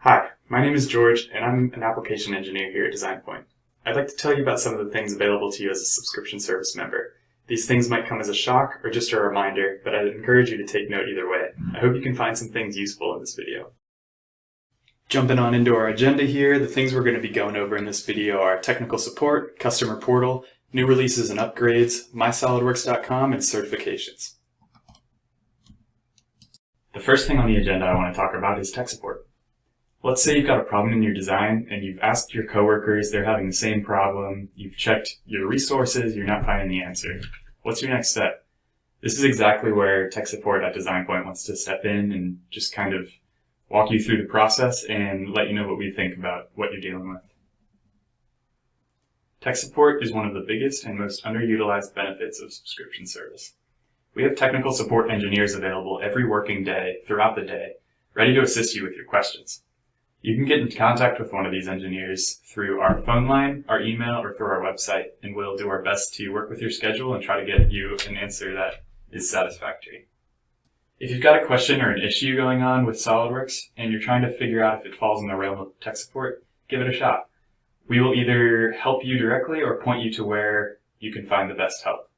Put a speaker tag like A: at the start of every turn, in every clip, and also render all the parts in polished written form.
A: Hi, my name is George, and I'm an application engineer here at DesignPoint. I'd like to tell you about some of the things available to you as a subscription service member. These things might come as a shock or just a reminder, but I'd encourage you to take note either way. I hope you can find some things useful in this video. Jumping on into our agenda here, the things we're going to be going over in this video are technical support, customer portal, new releases and upgrades, mysolidworks.com, and certifications. The first thing on the agenda I want to talk about is tech support. Let's say you've got a problem in your design and you've asked your coworkers, they're having the same problem, you've checked your resources, you're not finding the answer. What's your next step? This is exactly where tech support at DesignPoint wants to step in and just kind of walk you through the process and let you know what we think about what you're dealing with. Tech support is one of the biggest and most underutilized benefits of subscription service. We have technical support engineers available every working day throughout the day, ready to assist you with your questions. You can get in contact with one of these engineers through our phone line, our email, or through our website, and we'll do our best to work with your schedule and try to get you an answer that is satisfactory. If you've got a question or an issue going on with SolidWorks and you're trying to figure out if it falls in the realm of tech support, give it a shot. We will either help you directly or point you to where you can find the best help.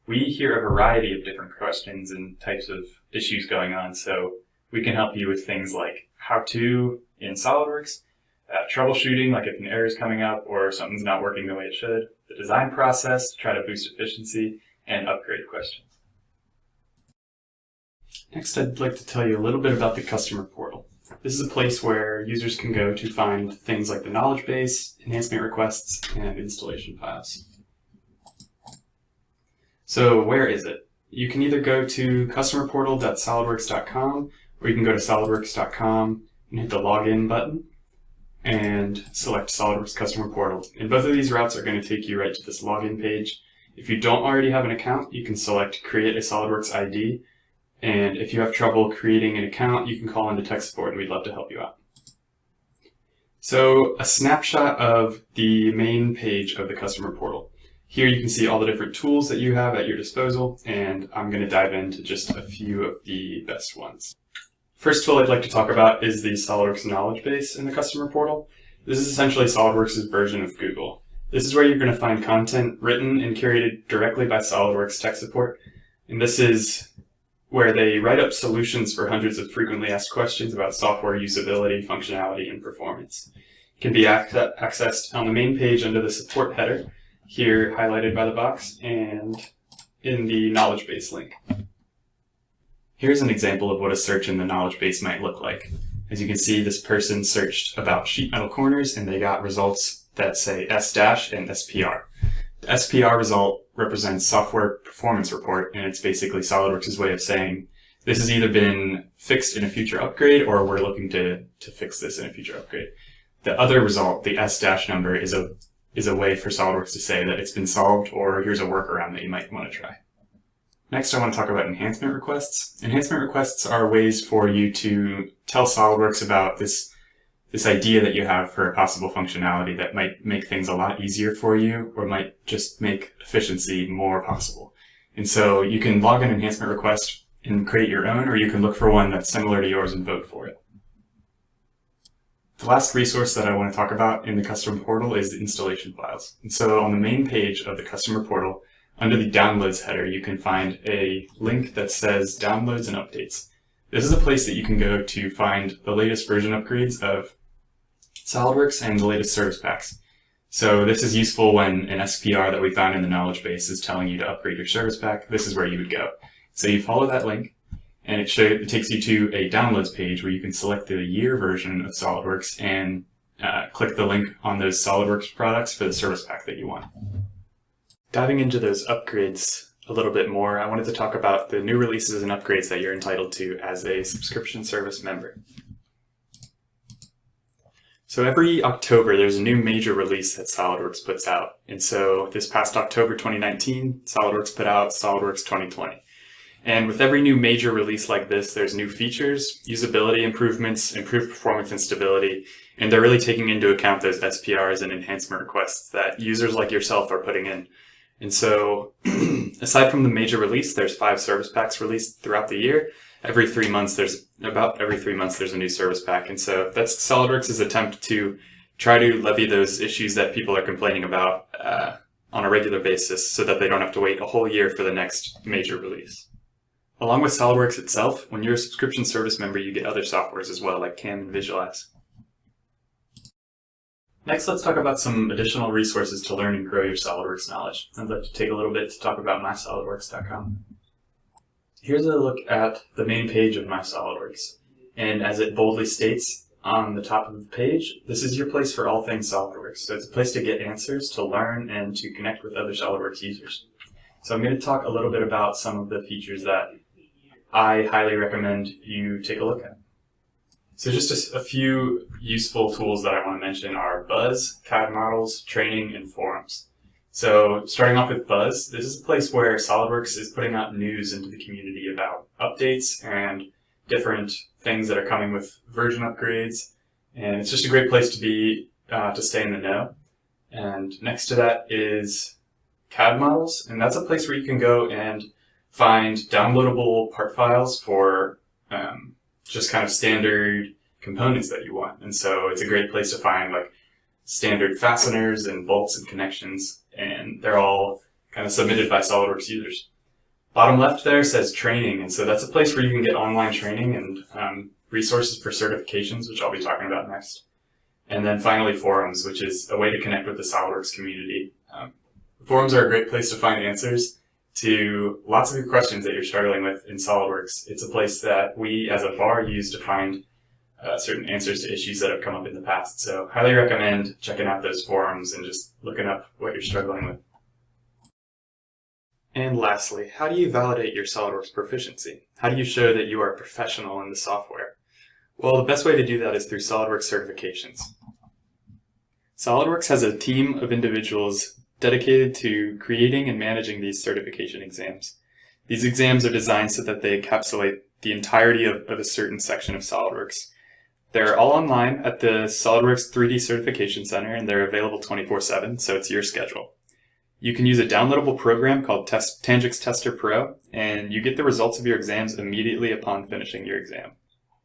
A: We hear a variety of different questions and types of issues going on, so we can help you with things like how-to in SolidWorks, troubleshooting, like if an error is coming up or something's not working the way it should, the design process to try to boost efficiency, and upgrade questions. Next, I'd like to tell you a little bit about the customer portal. This is a place where users can go to find things like the knowledge base, enhancement requests, and installation files. So where is it? You can either go to customerportal.solidworks.com or you can go to solidworks.com and hit the login button and select SolidWorks Customer Portal. And both of these routes are going to take you right to this login page. If you don't already have an account, you can select Create a SolidWorks ID. And if you have trouble creating an account, you can call into tech support and we'd love to help you out. So a snapshot of the main page of the customer portal. Here you can see all the different tools that you have at your disposal, and I'm going to dive into just a few of the best ones. First tool I'd like to talk about is the SolidWorks knowledge base in the customer portal. This is essentially SolidWorks' version of Google. This is where you're going to find content written and curated directly by SolidWorks tech support, and this is where they write up solutions for hundreds of frequently asked questions about software usability, functionality, and performance. It can be accessed on the main page under the support header, here highlighted by the box, and in the knowledge base link. Here's an example of what a search in the knowledge base might look like. As you can see, this person searched about sheet metal corners and they got results that say S- and SPR. The SPR result represents software performance report, and it's basically SolidWorks' way of saying this has either been fixed in a future upgrade or we're looking to fix this in a future upgrade. The other result, the S- number, is a way for SolidWorks to say that it's been solved or here's a workaround that you might want to try. Next, I want to talk about enhancement requests. Enhancement requests are ways for you to tell SolidWorks about this idea that you have for a possible functionality that might make things a lot easier for you or might just make efficiency more possible. And so you can log an enhancement request and create your own, or you can look for one that's similar to yours and vote for it. The last resource that I want to talk about in the customer portal is the installation files. And so on the main page of the customer portal, under the downloads header, you can find a link that says downloads and updates. This is a place that you can go to find the latest version upgrades of SolidWorks and the latest service packs. So this is useful when an SPR that we found in the knowledge base is telling you to upgrade your service pack. This is where you would go. So you follow that link, and it takes you to a downloads page where you can select the year version of SolidWorks and click the link on those SolidWorks products for the service pack that you want. Diving into those upgrades a little bit more, I wanted to talk about the new releases and upgrades that you're entitled to as a subscription service member. So every October, there's a new major release that SolidWorks puts out. And so this past October 2019, SolidWorks put out SolidWorks 2020. And with every new major release like this, there's new features, usability improvements, improved performance and stability, and they're really taking into account those SPRs and enhancement requests that users like yourself are putting in. And so, aside from the major release, there's 5 service packs released throughout the year, every 3 months there's a new service pack. And so that's SolidWorks' attempt to try to levy those issues that people are complaining about on a regular basis so that they don't have to wait a whole year for the next major release. Along with SolidWorks itself, when you're a subscription service member, you get other softwares as well, like CAM and Visualize. Next, let's talk about some additional resources to learn and grow your SolidWorks knowledge. I'd like to take a little bit to talk about mysolidworks.com. Here's a look at the main page of My SolidWorks. And as it boldly states on the top of the page, this is your place for all things SolidWorks. So it's a place to get answers, to learn, and to connect with other SolidWorks users. So I'm going to talk a little bit about some of the features that I highly recommend you take a look at. So just a few useful tools that I want to mention are Buzz, CAD models, training, and forums. So starting off with Buzz, this is a place where SolidWorks is putting out news into the community about updates and different things that are coming with version upgrades. And it's just a great place to be, to stay in the know. And next to that is CAD models, and that's a place where you can go and find downloadable part files for just kind of standard components that you want. And so it's a great place to find like standard fasteners and bolts and connections, and they're all kind of submitted by SolidWorks users. Bottom left there says training, and so that's a place where you can get online training and resources for certifications, which I'll be talking about next. And then finally forums, which is a way to connect with the SolidWorks community. Forums are a great place to find answers to lots of your questions that you're struggling with in SolidWorks. It's a place that we as a VAR use to find certain answers to issues that have come up in the past. So highly recommend checking out those forums and just looking up what you're struggling with. And lastly, how do you validate your SolidWorks proficiency? How do you show that you are a professional in the software? Well, the best way to do that is through SolidWorks Certifications. SolidWorks has a team of individuals dedicated to creating and managing these certification exams. These exams are designed so that they encapsulate the entirety of a certain section of SolidWorks. They're all online at the SolidWorks 3D Certification Center, and they're available 24/7, so it's your schedule. You can use a downloadable program called Tangix Tester Pro, and you get the results of your exams immediately upon finishing your exam.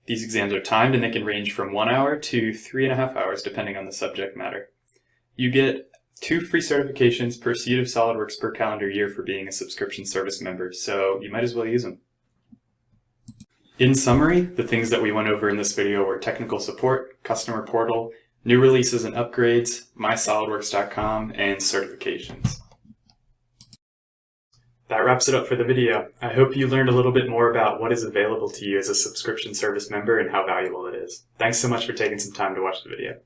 A: These exams are timed, and they can range from 1 hour to 3.5 hours, depending on the subject matter. You get 2 free certifications per seat of SolidWorks per calendar year for being a subscription service member, so you might as well use them. In summary, the things that we went over in this video were technical support, customer portal, new releases and upgrades, mysolidworks.com, and certifications. That wraps it up for the video. I hope you learned a little bit more about what is available to you as a subscription service member and how valuable it is. Thanks so much for taking some time to watch the video.